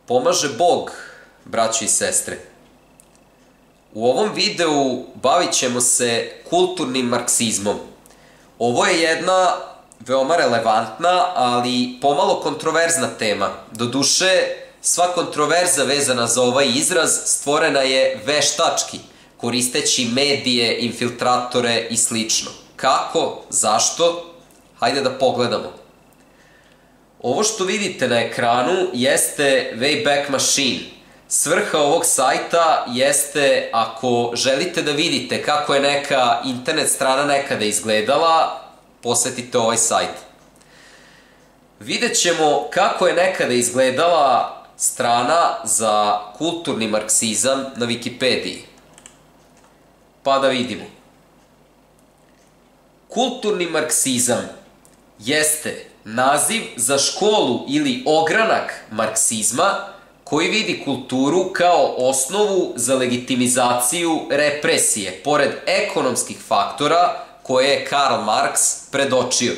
Pomaže Bog, braćo i sestre. U ovom videu bavit ćemo se kulturnim marksizmom. Ovo je jedna veoma relevantna, ali pomalo kontroverzna tema. Doduše, sva kontroverza vezana za ovaj izraz stvorena je veštački, koristeći medije, infiltratore i slično. Kako? Zašto? Hajde da pogledamo. Ovo što vidite na ekranu jeste Wayback Machine. Svrha ovog sajta jeste, ako želite da vidite kako je neka internet strana nekada izgledala, posetite ovaj sajt. Vidjet ćemo kako je nekada izgledala strana za kulturni marksizam na Wikipediji. Pa da vidimo. Kulturni marksizam jeste naziv za školu ili ogranak marksizma koji vidi kulturu kao osnovu za legitimizaciju represije, pored ekonomskih faktora koje je Karl Marx predočio.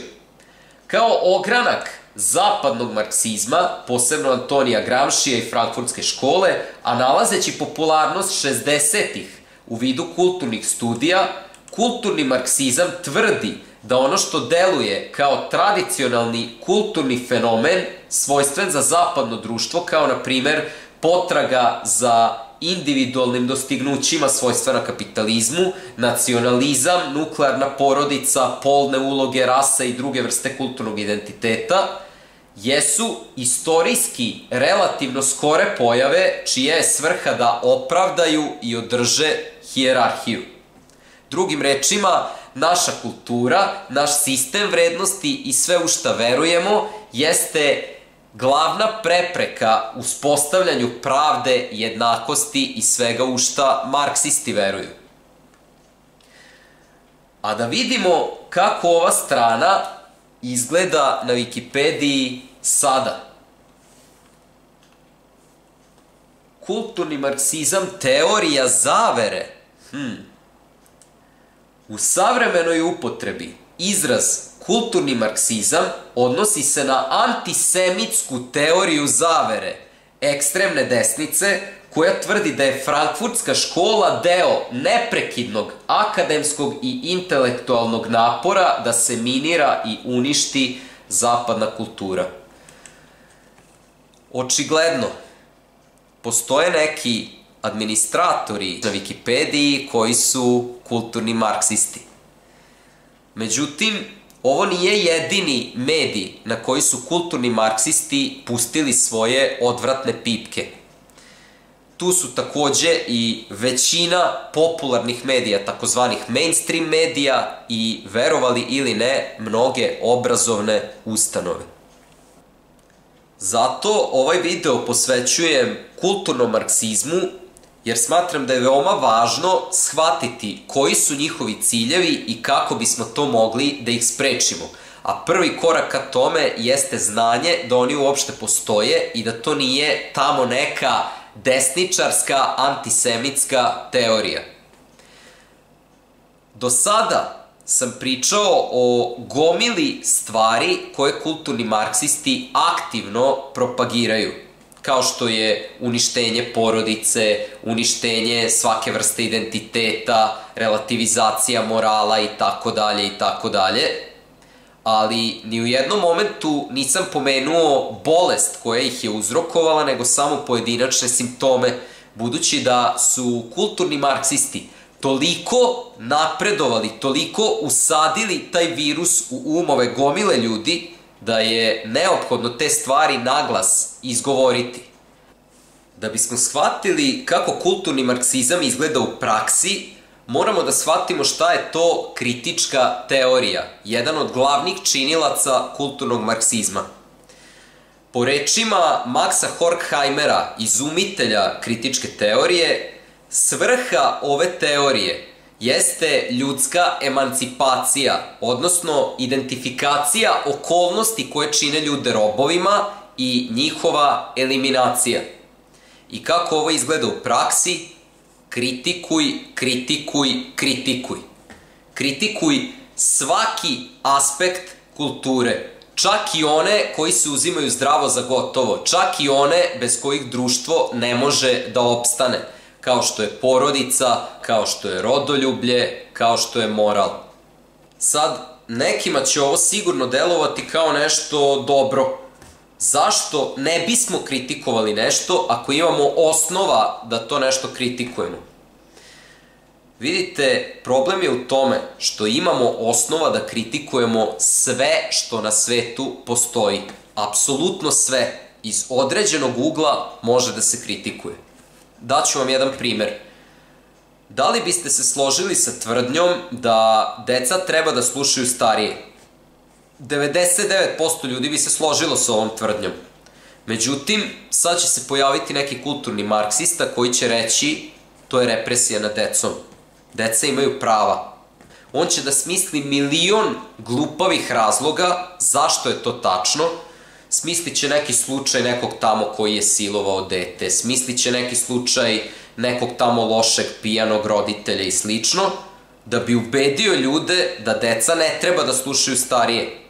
Kao ogranak zapadnog marksizma, posebno Antonija Gramšija i frankfurtske škole, a nalazeći popularnost 60-ih u vidu kulturnih studija, kulturni marksizam tvrdi da ono što deluje kao tradicionalni kulturni fenomen svojstven za zapadno društvo, kao na primer potraga za individualnim dostignućima svojstvena kapitalizmu, nacionalizam, nuklearna porodica, polne uloge, rasa i druge vrste kulturnog identiteta, jesu istorijski relativno skore pojave čija je svrha da opravdaju i održe hijerarhiju. Drugim rečima, naša kultura, naš sistem vrednosti i sve u šta verujemo jeste glavna prepreka uspostavljanju pravde, jednakosti i svega u šta marksisti veruju. A da vidimo kako ova strana izgleda na Wikipediji sada. Kulturni marksizam, teorija zavere. U savremenoj upotrebi izraz kulturni marksizam odnosi se na antisemitsku teoriju zavere ekstremne desnice koja tvrdi da je frankfurtska škola deo neprekidnog akademskog i intelektualnog napora da se minira i uništi zapadna kultura. Očigledno, postoje neki administratori na Wikipediji koji su kulturni marksisti. Međutim, ovo nije jedini medij na koji su kulturni marksisti pustili svoje odvratne pipke. Tu su takođe i većina popularnih medija, takozvanih mainstream medija i, verovali ili ne, mnoge obrazovne ustanove. Zato ovaj video posvećujem kulturnom marksizmu, jer smatram da je veoma važno shvatiti koji su njihovi ciljevi i kako bismo to mogli da ih sprečimo. A prvi korak ka tome jeste znanje da oni uopšte postoje i da to nije tamo neka desničarska, antisemitska teorija. Do sada sam pričao o gomili stvari koje kulturni marksisti aktivno propagiraju, kao što je uništenje porodice, uništenje svake vrste identiteta, relativizacija morala i tako dalje i tako dalje. Ali ni u jednom momentu nisam pomenuo bolest koja ih je uzrokovala, nego samo pojedinačne simptome, budući da su kulturni marksisti toliko napredovali, toliko usadili taj virus u umove gomile ljudi, da je neophodno te stvari naglas izgovoriti. Da bismo shvatili kako kulturni marksizam izgleda u praksi, moramo da shvatimo šta je to kritička teorija, jedan od glavnih činilaca kulturnog marksizma. Po rečima Maxa Horkheimera, izumitelja kritičke teorije, svrha ove teorije jeste ljudska emancipacija, odnosno identifikacija okolnosti koje čine ljude robovima i njihova eliminacija. I kako ovo izgleda u praksi? Kritikuj, kritikuj, kritikuj. Kritikuj svaki aspekt kulture. čak i one koji se uzimaju zdravo za gotovo, čak i one bez kojih društvo ne može da opstane, kao što je porodica, kao što je rodoljublje, kao što je moral. Sad, nekima će ovo sigurno delovati kao nešto dobro. Zašto ne bismo kritikovali nešto ako imamo osnova da to nešto kritikujemo? Vidite, problem je u tome što imamo osnova da kritikujemo sve što na svetu postoji. Apsolutno sve iz određenog ugla može da se kritikuje. Daću vam jedan primer. Da li biste se složili sa tvrdnjom da deca treba da slušaju starije? 99% ljudi bi se složilo sa ovom tvrdnjom. Međutim, sad će se pojaviti neki kulturni marksista koji će reći to je represija nad decom. Deca imaju prava. On će da smisli milion glupavih razloga zašto je to tačno. Smislit će neki slučaj nekog tamo koji je silovao dete, smislit će neki slučaj nekog tamo lošeg pijanog roditelja i slično, da bi ubedio ljude da deca ne treba da slušaju starije.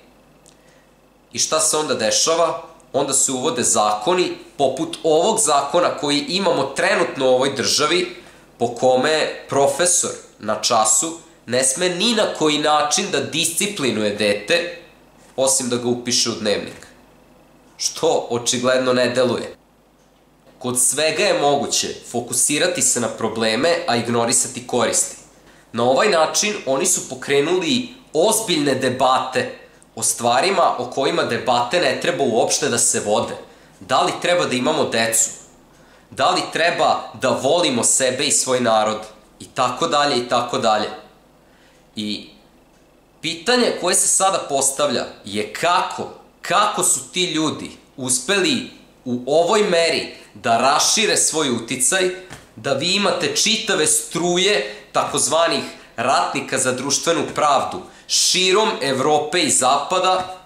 I šta se onda dešava? Onda se uvode zakoni, poput ovog zakona koji imamo trenutno u ovoj državi, po kome profesor na času ne sme ni na koji način da disciplinuje dete, osim da ga upiše u dnevnik. Što očigledno ne deluje. Kod svega je moguće fokusirati se na probleme, a ignorisati koristi. Na ovaj način oni su pokrenuli ozbiljne debate o stvarima o kojima debate ne treba uopšte da se vode. Da li treba da imamo decu? Da li treba da volimo sebe i svoj narod? I tako dalje, i tako dalje. I pitanje koje se sada postavlja je kako su ti ljudi uspeli u ovoj meri da rašire svoj uticaj, da vi imate čitave struje takozvanih ratnika za društvenu pravdu širom Evrope i Zapada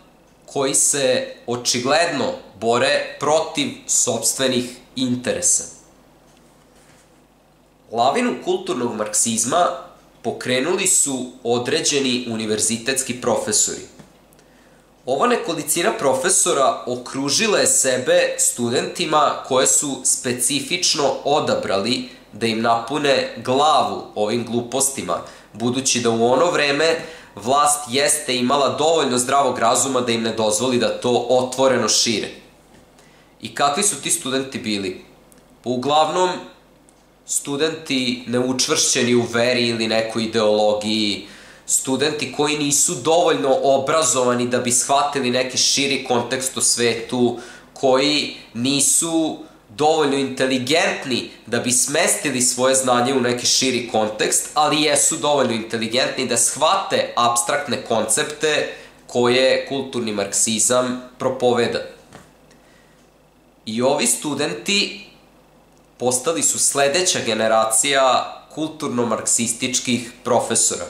koji se očigledno bore protiv sopstvenih interesa. Lavinu kulturnog marksizma pokrenuli su određeni univerzitetski profesori. Ova nekolicina profesora okružila je sebe studentima koje su specifično odabrali da im napune glavu ovim glupostima, budući da u ono vreme vlast jeste imala dovoljno zdravog razuma da im ne dozvoli da to otvoreno šire. I kakvi su ti studenti bili? Uglavnom, studenti neučvršćeni u veri ili nekoj ideologiji, studenti koji nisu dovoljno obrazovani da bi shvatili neki širi kontekst o svetu, koji nisu dovoljno inteligentni da bi smestili svoje znanje u neki širi kontekst, ali jesu dovoljno inteligentni da shvate apstraktne koncepte koje kulturni marksizam propoveda. I ovi studenti postali su sledeća generacija kulturno-marksističkih profesora.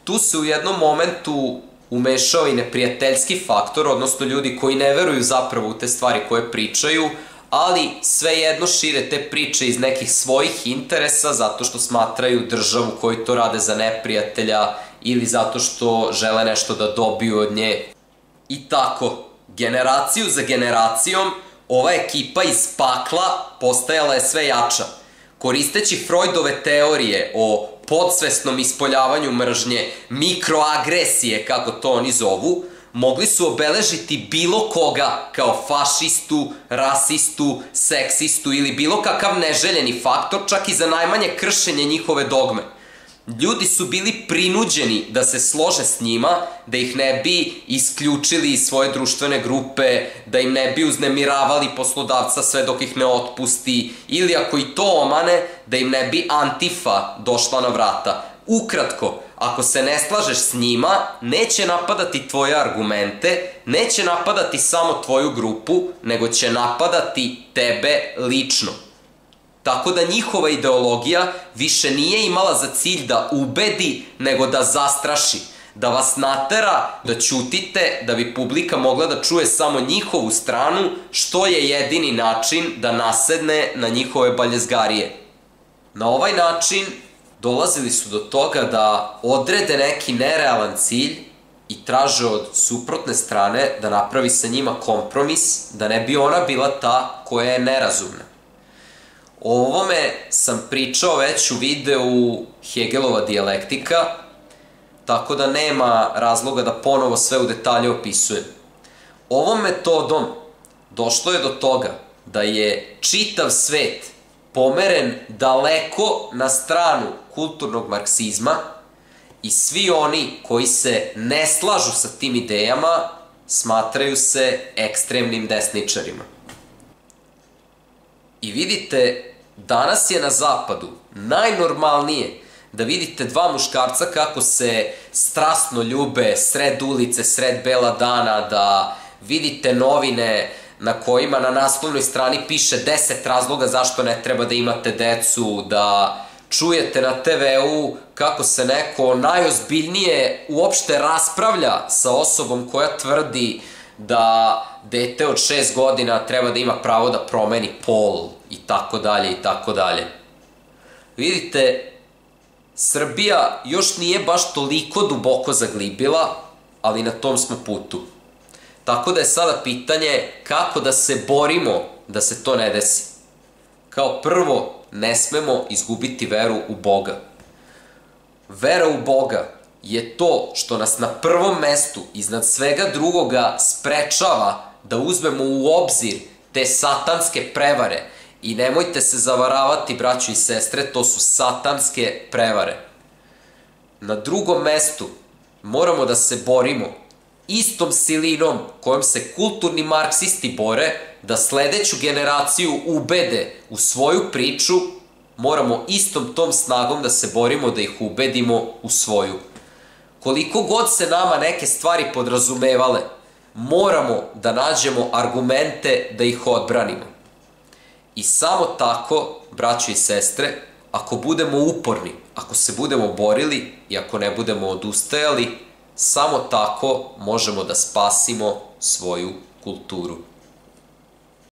Tu se u jednom momentu umešao i neprijateljski faktor, odnosno ljudi koji ne veruju zapravo u te stvari koje pričaju, ali svejedno šire te priče iz nekih svojih interesa zato što smatraju državu koji to rade za neprijatelja ili zato što žele nešto da dobiju od nje. I tako, generaciju za generacijom, ova ekipa iz pakla postajala je sve jača. Koristeći Freudove teorije o podsvesnom ispoljavanju mržnje, mikroagresije, kako to oni zovu, mogli su obeležiti bilo koga kao fašistu, rasistu, seksistu ili bilo kakav neželjeni faktor, čak i za najmanje kršenje njihove dogme. Ljudi su bili prinuđeni da se slože s njima, da ih ne bi isključili iz svoje društvene grupe, da im ne bi uznemiravali poslodavca sve dok ih ne otpusti, ili ako i to omane, da im ne bi Antifa došla na vrata. Ukratko, ako se ne slažeš s njima, neće napadati tvoje argumente, neće napadati samo tvoju grupu, nego će napadati tebe lično. Tako da njihova ideologija više nije imala za cilj da ubedi, nego da zastraši, da vas natera da ćutite, da bi publika mogla da čuje samo njihovu stranu, što je jedini način da nasedne na njihove baljezgarije. Na ovaj način dolazili su do toga da odrede neki nerealan cilj i traže od suprotne strane da napravi sa njima kompromis, da ne bi ona bila ta koja je nerazumna. O ovome sam pričao već u videu Hegelova dijalektika, tako da nema razloga da ponovo sve u detalje opisujem. Ovom metodom došlo je do toga da je čitav svet pomeren daleko na stranu kulturnog marksizma i svi oni koji se ne slažu sa tim idejama smatraju se ekstremnim desničarima. I vidite, danas je na zapadu najnormalnije da vidite dva muškarca kako se strasno ljube sred ulice, sred bela dana, da vidite novine na kojima na naslovnoj strani piše 10 razloga zašto ne treba da imate decu, da čujete na TV-u kako se neko najozbiljnije uopšte raspravlja sa osobom koja tvrdi da dete od 6 godina treba da ima pravo da promeni pol i tako dalje i tako dalje. Vidite, Srbija još nije baš toliko duboko zaglibila, ali na tom smo putu. Tako da je sada pitanje kako da se borimo da se to ne desi. Kao prvo, ne smemo izgubiti veru u Boga. Vera u Boga je to što nas na prvom mestu iznad svega drugoga sprečava da uzmemo u obzir te satanske prevare. I nemojte se zavaravati, braćo i sestre, to su satanske prevare. Na drugom mestu moramo da se borimo istom silinom kojom se kulturni marksisti bore da sledeću generaciju ubede u svoju priču, moramo istom tom snagom da se borimo da ih ubedimo u svoju. Koliko god se nama neke stvari podrazumevale, moramo da nađemo argumente da ih odbranimo. I samo tako, braćo i sestre, ako budemo uporni, ako se budemo borili i ako ne budemo odustajali, samo tako možemo da spasimo svoju kulturu.